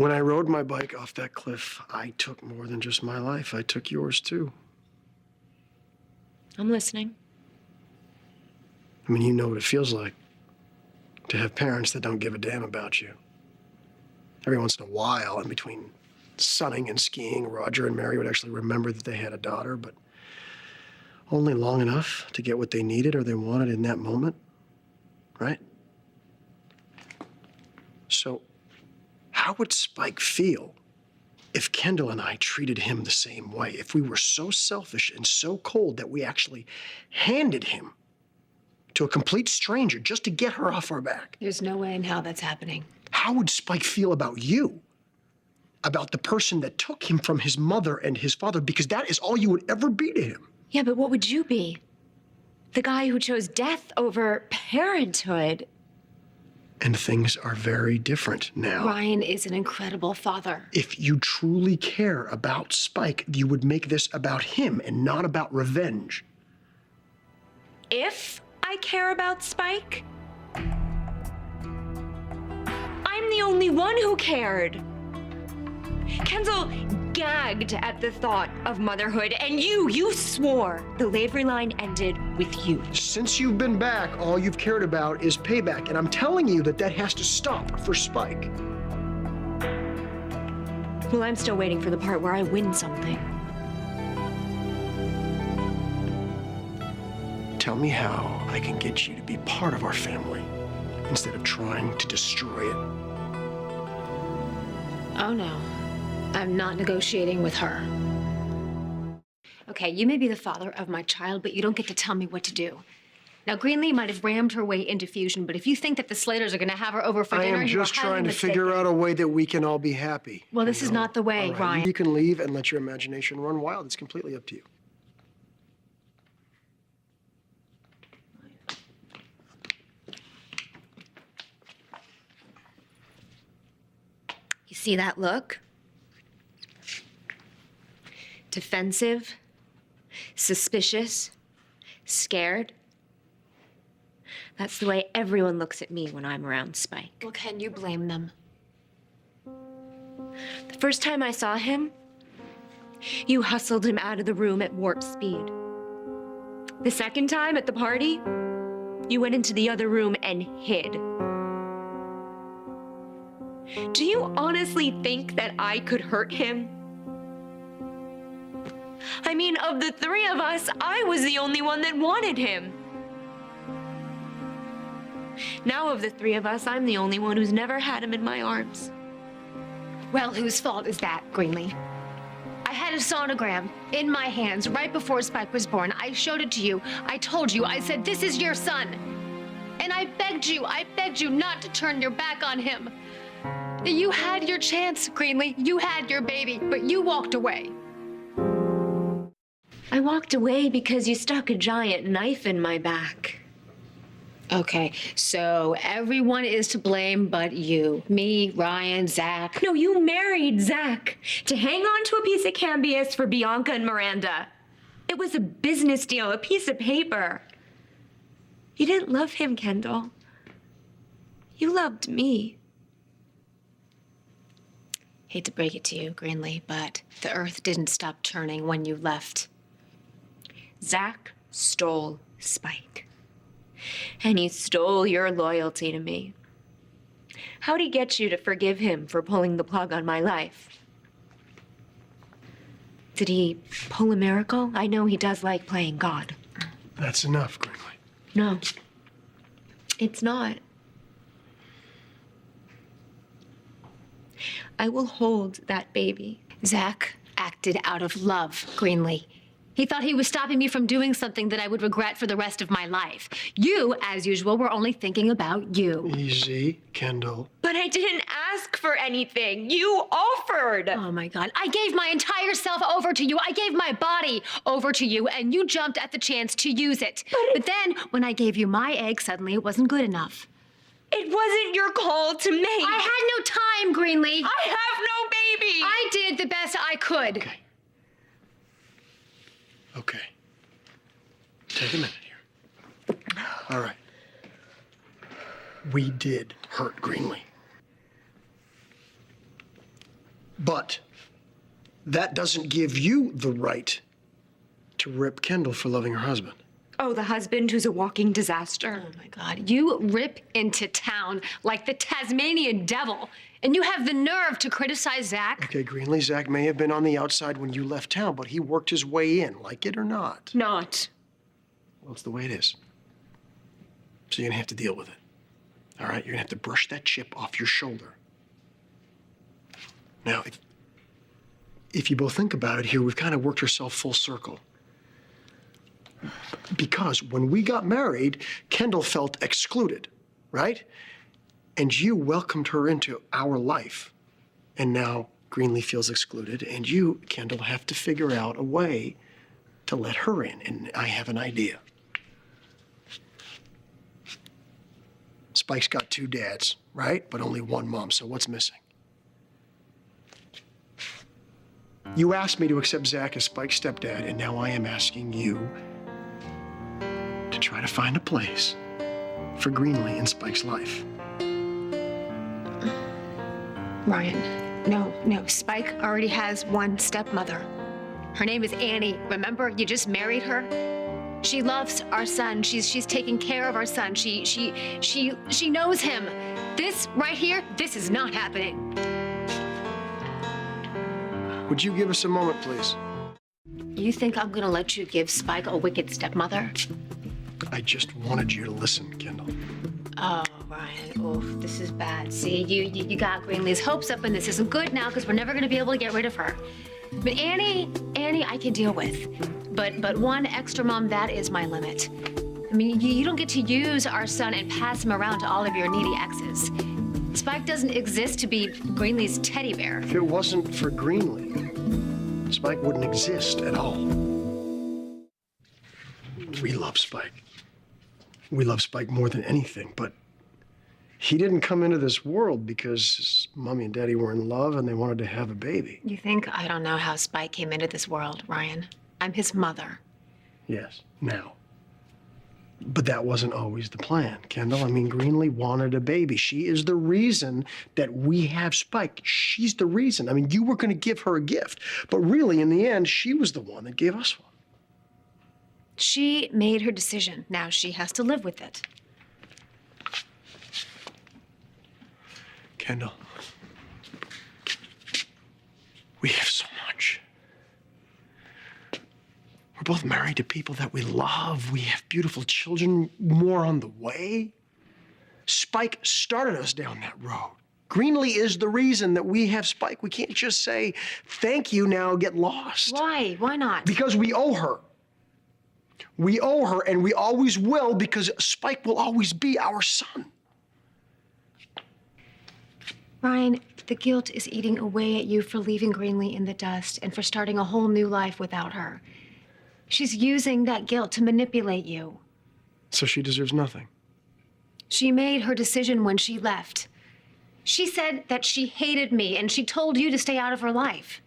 When I rode my bike off that cliff, I took more than just my life. I took yours, too. I'm listening. I mean, you know what it feels like to have parents that don't give a damn about you. Every once in a while, in between sunning and skiing, Roger and Mary would actually remember that they had a daughter, but only long enough to get what they needed or they wanted in that moment, right? So, how would Spike feel if Kendall and I treated him the same way? If we were so selfish and so cold that we actually handed him to a complete stranger just to get her off our back? There's no way in hell that's happening. How would Spike feel about you? About the person that took him from his mother and his father, because that is all you would ever be to him. Yeah, but what would you be? The guy who chose death over parenthood. And things are very different now. Ryan is an incredible father. If you truly care about Spike, you would make this about him and not about revenge. If I care about Spike, I'm the only one who cared. Kendall gagged at the thought of motherhood, and you swore the Lavery line ended with you. Since you've been back, all you've cared about is payback, and I'm telling you that that has to stop for Spike. Well, I'm still waiting for the part where I win something. Tell me how I can get you to be part of our family instead of trying to destroy it. Oh, no. I'm not negotiating with her. Okay, you may be the father of my child, but you don't get to tell me what to do. Now, Greenlee might have rammed her way into Fusion, but if you think that the Slaters are going to have her over for dinner, I am just trying to figure out a way that we can all be happy. Well, this is not the way, All right, Ryan. You can leave and let your imagination run wild. It's completely up to you. You see that look? Defensive, suspicious, scared. That's the way everyone looks at me when I'm around Spike. Well, can you blame them? The first time I saw him, you hustled him out of the room at warp speed. The second time at the party, you went into the other room and hid. Do you honestly think that I could hurt him? I mean, of the three of us, I was the only one that wanted him. Now of the three of us, I'm the only one who's never had him in my arms. Well, whose fault is that, Greenlee? I had a sonogram in my hands right before Spike was born. I showed it to you. I told you. I said, this is your son. And I begged you not to turn your back on him. You had your chance, Greenlee. You had your baby, but you walked away. I walked away because you stuck a giant knife in my back. Okay, so everyone is to blame but you. Me, Ryan, Zach. No, you married Zach to hang on to a piece of canvas for Bianca and Miranda. It was a business deal, a piece of paper. You didn't love him, Kendall. You loved me. Hate to break it to you, Greenlee, but the earth didn't stop turning when you left. Zach stole Spike. And he stole your loyalty to me. How'd he get you to forgive him for pulling the plug on my life? Did he pull a miracle? I know he does like playing God. That's enough, Greenlee. No, it's not. I will hold that baby. Zach acted out of love, Greenlee. He thought he was stopping me from doing something that I would regret for the rest of my life. You, as usual, were only thinking about you. Easy, Kendall. But I didn't ask for anything. You offered. Oh, my God. I gave my entire self over to you. I gave my body over to you, and you jumped at the chance to use it. But then, when I gave you my egg, suddenly it wasn't good enough. It wasn't your call to make. I had no time, Greenlee. I have no baby. I did the best I could. Okay. Take a minute here. All right. We did hurt Greenlee. But that doesn't give you the right to rip Kendall for loving her husband. Oh, the husband who's a walking disaster. Oh my God, you rip into town like the Tasmanian devil, and you have the nerve to criticize Zach? Okay, Greenlee Zach may have been on the outside when you left town, but he worked his way in, like it or not. Not. Well, it's the way it is. So you're gonna have to deal with it. All right, you're gonna have to brush that chip off your shoulder. Now, if you both think about it here, we've kind of worked ourselves full circle. Because when we got married, Kendall felt excluded, right? And you welcomed her into our life. And now Greenlee feels excluded, and you, Kendall, have to figure out a way to let her in. And I have an idea. Spike's got 2 dads, right? But only 1 mom, so what's missing? You asked me to accept Zach as Spike's stepdad, and now I am asking you to try to find a place for Greenlee in Spike's life. Ryan, no, Spike already has one stepmother. Her name is Annie. Remember, you just married her? She loves our son. She's taking care of our son. She knows him. This right here, this is not happening. Would you give us a moment, please? You think I'm gonna let you give Spike a wicked stepmother? I just wanted you to listen, Kendall. Oh, Ryan, oof, this is bad. See, you got Greenlee's hopes up, and this isn't good now because we're never gonna be able to get rid of her. But Annie, I can deal with. But one extra mom, that is my limit. I mean, you don't get to use our son and pass him around to all of your needy exes. Spike doesn't exist to be Greenlee's teddy bear. If it wasn't for Greenlee, Spike wouldn't exist at all. We love Spike. We love Spike more than anything, but he didn't come into this world because his mommy and daddy were in love and they wanted to have a baby. You think I don't know how Spike came into this world, Ryan? I'm his mother. Yes, now. But that wasn't always the plan, Kendall. I mean, Greenlee wanted a baby. She is the reason that we have Spike. She's the reason. I mean, you were going to give her a gift, but really, in the end, she was the one that gave us one. She made her decision. Now she has to live with it. Kendall, we have so much. We're both married to people that we love. We have beautiful children, more on the way. Spike started us down that road. Greenlee is the reason that we have Spike. We can't just say, thank you, now get lost. Why? Why not? Because we owe her. We owe her, and we always will, because Spike will always be our son. Ryan, the guilt is eating away at you for leaving Greenlee in the dust and for starting a whole new life without her. She's using that guilt to manipulate you. So she deserves nothing. She made her decision when she left. She said that she hated me, and she told you to stay out of her life.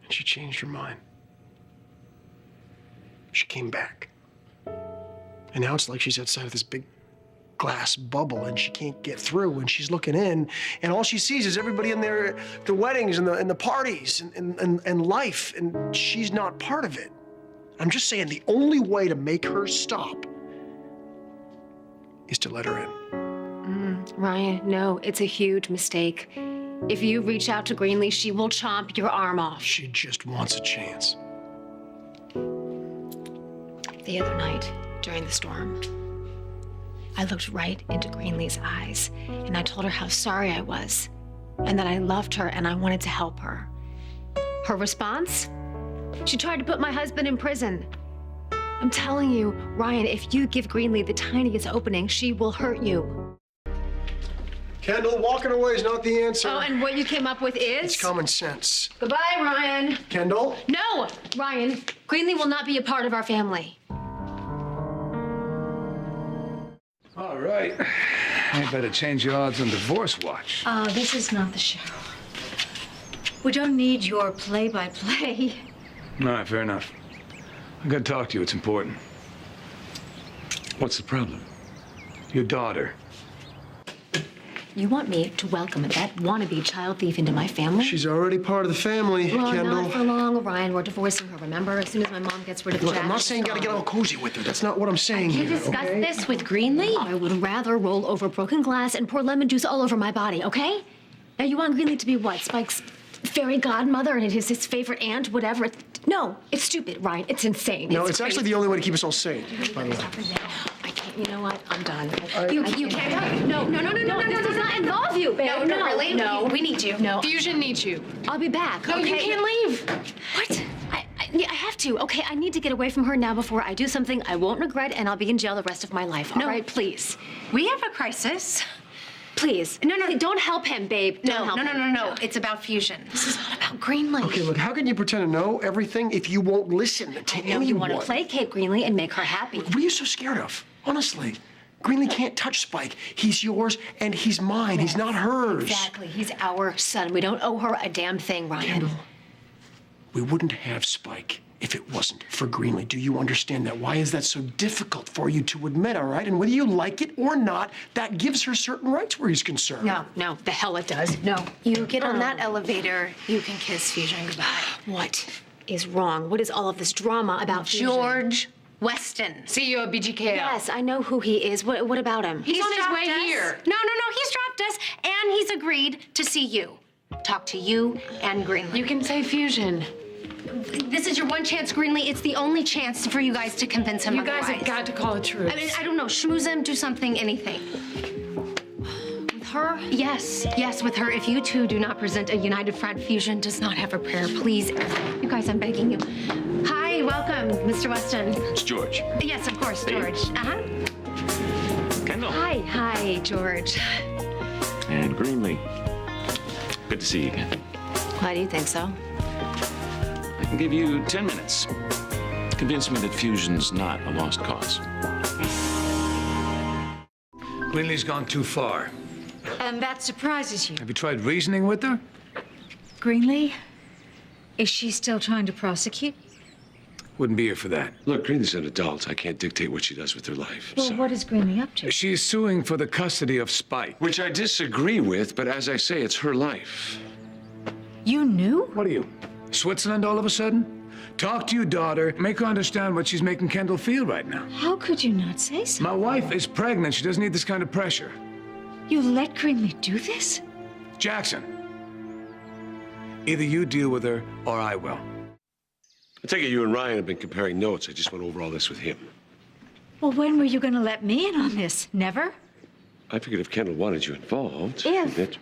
And she changed her mind. She came back. And now it's like she's outside of this big glass bubble and she can't get through, and she's looking in, and all she sees is everybody in their the weddings and the parties and life, and she's not part of it. I'm just saying the only way to make her stop is to let her in. Ryan, no, it's a huge mistake. If you reach out to Greenlee, she will chomp your arm off. She just wants a chance. The other night, during the storm, I looked right into Greenlee's eyes, and I told her how sorry I was, and that I loved her and I wanted to help her. Her response? She tried to put my husband in prison. I'm telling you, Ryan, if you give Greenlee the tiniest opening, she will hurt you. Kendall, walking away is not the answer. Oh, and what you came up with is? It's common sense. Goodbye, Ryan. Kendall? No, Ryan, Greenlee will not be a part of our family. All right. I better change your odds on divorce watch. Oh, this is not the show. We don't need your play-by-play. All right, fair enough. I gotta talk to you. It's important. What's the problem? Your daughter. You want me to welcome that wannabe child thief into my family? She's already part of the family, Well, Kendall. not for long, Ryan. We're divorcing her, remember? As soon as my mom gets rid of Look, Jack. I'm not saying you gotta get all cozy with her. That's not what I'm saying You here, discuss okay? this with Greenlee? I would rather roll over broken glass and pour lemon juice all over my body, okay? Now, you want Greenlee to be what? Spike's fairy godmother and his favorite aunt, whatever? No, it's stupid, Ryan. It's insane. No, it's actually the only way to keep us all sane, by the way. I can't. You know what? I'm done. You can't. No. This does not involve you, babe. No, really? No. We need you. No. Fusion needs you. I'll be back. No, you okay? can't leave. What? I have to. Okay, I need to get away from her now before I do something I won't regret, and I'll be in jail the rest of my life. All right, please. We have a crisis. Please. No. Don't help him, babe. Don't help him. No. It's about Fusion. This is not about Greenlee. Okay, look, how can you pretend to know everything if you won't listen to I know anyone? you want to placate Greenlee and make her happy. What are you so scared of? Honestly. Greenlee can't touch Spike. He's yours and he's mine. He's not hers. Exactly. He's our son. We don't owe her a damn thing, Ryan. Kendall, we wouldn't have Spike if it wasn't for Greenlee. Do you understand that? Why is that so difficult for you to admit, all right? And whether you like it or not, that gives her certain rights where he's concerned. No, the hell it does. No. You get on that elevator, you can kiss Fusion goodbye. What is wrong? What is all of this drama about Fusion? George Weston, CEO of BGKL. Yes, I know who he is. What about him? He's on his dropped way us? here. No. He's dropped us, and he's agreed to see you. Talk to you and Greenlee. You can say Fusion. This is your one chance, Greenlee. It's the only chance for you guys to convince him You guys otherwise. have got to call it true. I mean, I don't know. Schmooze him, do something, anything. With her? Yes, with her. If you two do not present a united front, Fusion does not have a prayer. Please, you guys, I'm begging you. Hi, welcome, Mr. Weston. It's George. Yes, of course, George. Kendall. Hi, George. And Greenlee. Good to see you again. Why do you think so? I can give you 10 minutes. Convince me that Fusion's not a lost cause. Greenlee's gone too far. And that surprises you. Have you tried reasoning with her? Greenlee, is she still trying to prosecute? Wouldn't be here for that. Look, Greenlee's an adult. I can't dictate what she does with her life. Well, so- what is Greenlee up to? She's suing for the custody of Spike. Which I disagree with, but as I say, it's her life. You knew? What are you, Switzerland all of a sudden? Talk to your daughter, make her understand what she's making Kendall feel right now. How could you not say so? My wife is pregnant. She doesn't need this kind of pressure. You let Greenlee do this? Jackson, either you deal with her or I will. I take it you and Ryan have been comparing notes. I just went over all this with him. Well, when were you going to let me in on this? Never? I figured if Kendall wanted you involved... If? that-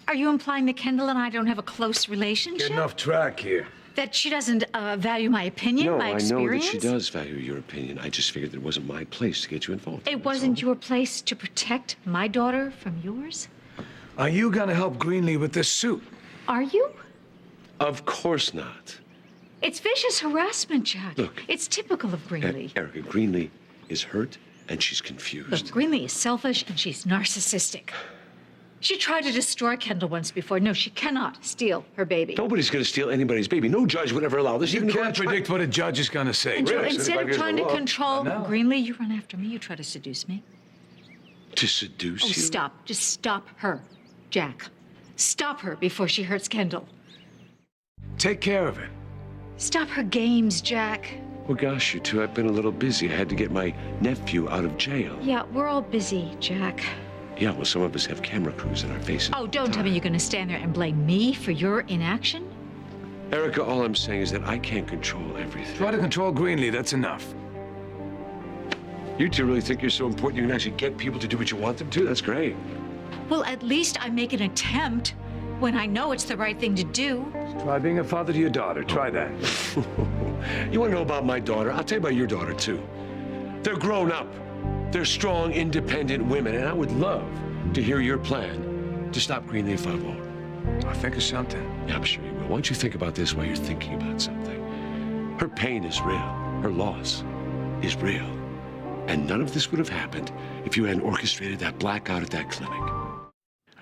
Are you implying that Kendall and I don't have a close relationship? Getting off track here. That she doesn't value my opinion, No, my I experience? know that she does value your opinion. I just figured it wasn't my place to get you involved. It wasn't your place to protect my daughter from yours? Are you gonna help Greenlee with this suit? Are you? Of course not. It's vicious harassment, Jack. Look. It's typical of Greenlee. Erica, Greenlee is hurt and she's Look, confused. Greenlee is selfish and she's narcissistic. She tried to destroy Kendall once before. No, she cannot steal her baby. Nobody's going to steal anybody's baby. No judge would ever allow this. You Even can't if I- predict what a judge is gonna say. And so Really? instead of trying to control I know. Greenlee, you run after me. You try to seduce me. To seduce Oh, you? stop. Just stop her, Jack. Stop her before she hurts Kendall. Take care of it. Stop her games, Jack. Well, gosh, you two, I've been a little busy. I had to get my nephew out of jail. Yeah, we're all busy, Jack. Yeah, well, some of us have camera crews in our faces. Oh, don't tell me you're going to stand there and blame me for your inaction. Erica, all I'm saying is that I can't control everything. Try to control Greenlee, that's enough. You two really think you're so important you can actually get people to do what you want them to? That's great. Well, at least I make an attempt when I know it's the right thing to do. Try being a father to your daughter. Try that. You want to know about my daughter? I'll tell you about your daughter, too. They're grown up. They're strong, independent women, and I would love to hear your plan to stop Greenlee if I won't. I'll think of something. Yeah, I'm sure you will. Why don't you think about this while you're thinking about something? Her pain is real. Her loss is real. And none of this would have happened if you hadn't orchestrated that blackout at that clinic.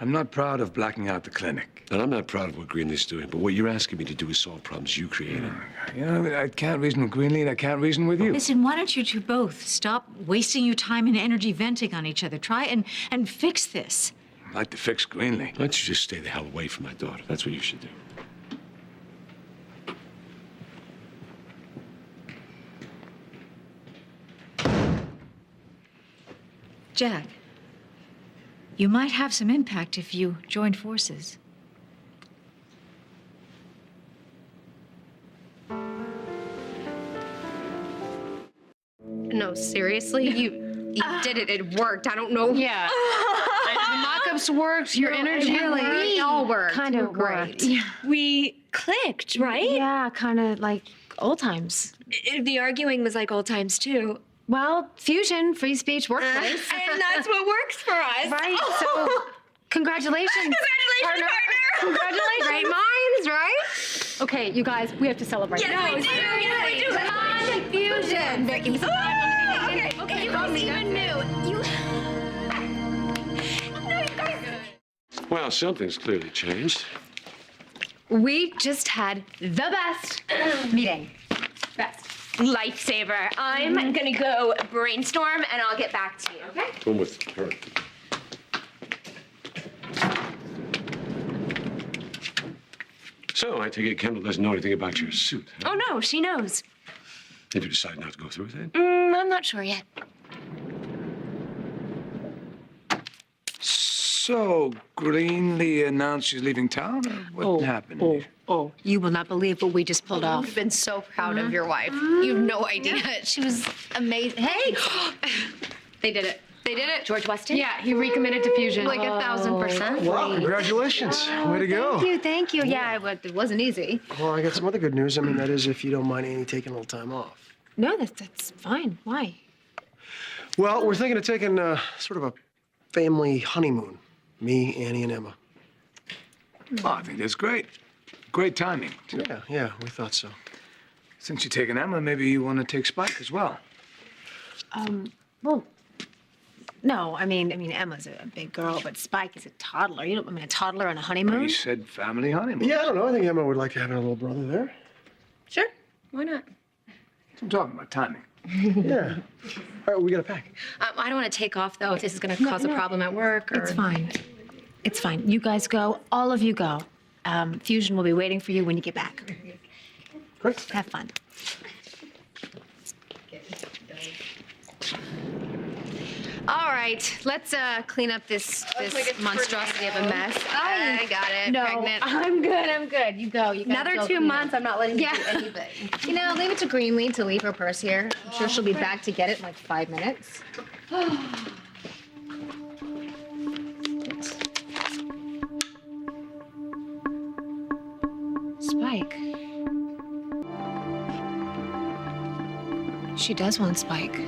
I'm not proud of blacking out the clinic. And I'm not proud of what Greenlee's doing, but what you're asking me to do is solve problems you created. You know, I can't reason with Greenlee and I can't reason with you. Listen, why don't you two both stop wasting your time and energy venting on each other? Try and fix this. I'd like to fix Greenlee. Why don't you just stay the hell away from my daughter? That's what you should do. Jack, you might have some impact if you joined forces. No, seriously, you did it. It worked. I don't know. Yeah. The mock-ups worked. Your energy It all worked. Kind of Great. worked. We clicked, right? Yeah, kind of like old times. The arguing was like old times, too. Well, fusion, free speech, workplace. And that's what works for us. Right. So, congratulations. Congratulations, partner. Congratulations. Great minds, right? Okay, you guys, we have to celebrate. Yes, we do. Yes, we do. Come on, fusion. Vicky, Okay, you guys even knew. You. No, you guys. Well, something's clearly changed. We just had the best meeting. Best. Lifesaver. I'm gonna go brainstorm and I'll get back to you, okay? Come with her. So, I take it Kendall doesn't know anything about your suit, huh? Oh, no, she knows. Have you decided not to go through with it? I'm not sure yet. So, Greenlee announced she's leaving town, or what happened? Oh, you will not believe what we just pulled off. I've been so proud of your wife. You have no idea. She was amazing. Hey, they did it. They did it. George Weston? Yeah, he recommitted to fusion. Like 1,000%. Wow, congratulations. Way to go. Thank you. Yeah, it wasn't easy. Well, I got some other good news. I mean, that is if you don't mind Annie taking a little time off. No, that's fine. Why? Well, we're thinking of taking sort of a family honeymoon. Me, Annie, and Emma. Oh, I think that's great. Great timing. too. Yeah, we thought so. Since you're taking Emma, maybe you want to take Spike as well. Well, no, I mean, Emma's a big girl, but Spike is a toddler. You don't, a toddler on a honeymoon? You said family honeymoon. Yeah, I don't know. I think Emma would like to have a little brother there. Sure. Why not? I'm talking about timing. Yeah. All right, we got to pack. I don't want to take off, though, if this is going to cause a problem at work. Or... It's fine. It's fine. You guys go. All of you go. Fusion will be waiting for you when you get back. Great. Have fun. All right, let's clean up this monstrosity of a mess. I got it. No, Pregnant. I'm good. You go. You guys Another go 2 clean months, up. I'm not letting you Yeah. do anything. You know, leave it to Greenlee to leave her purse here. I'm sure she'll be back to get it in like 5 minutes. Spike. She does want Spike.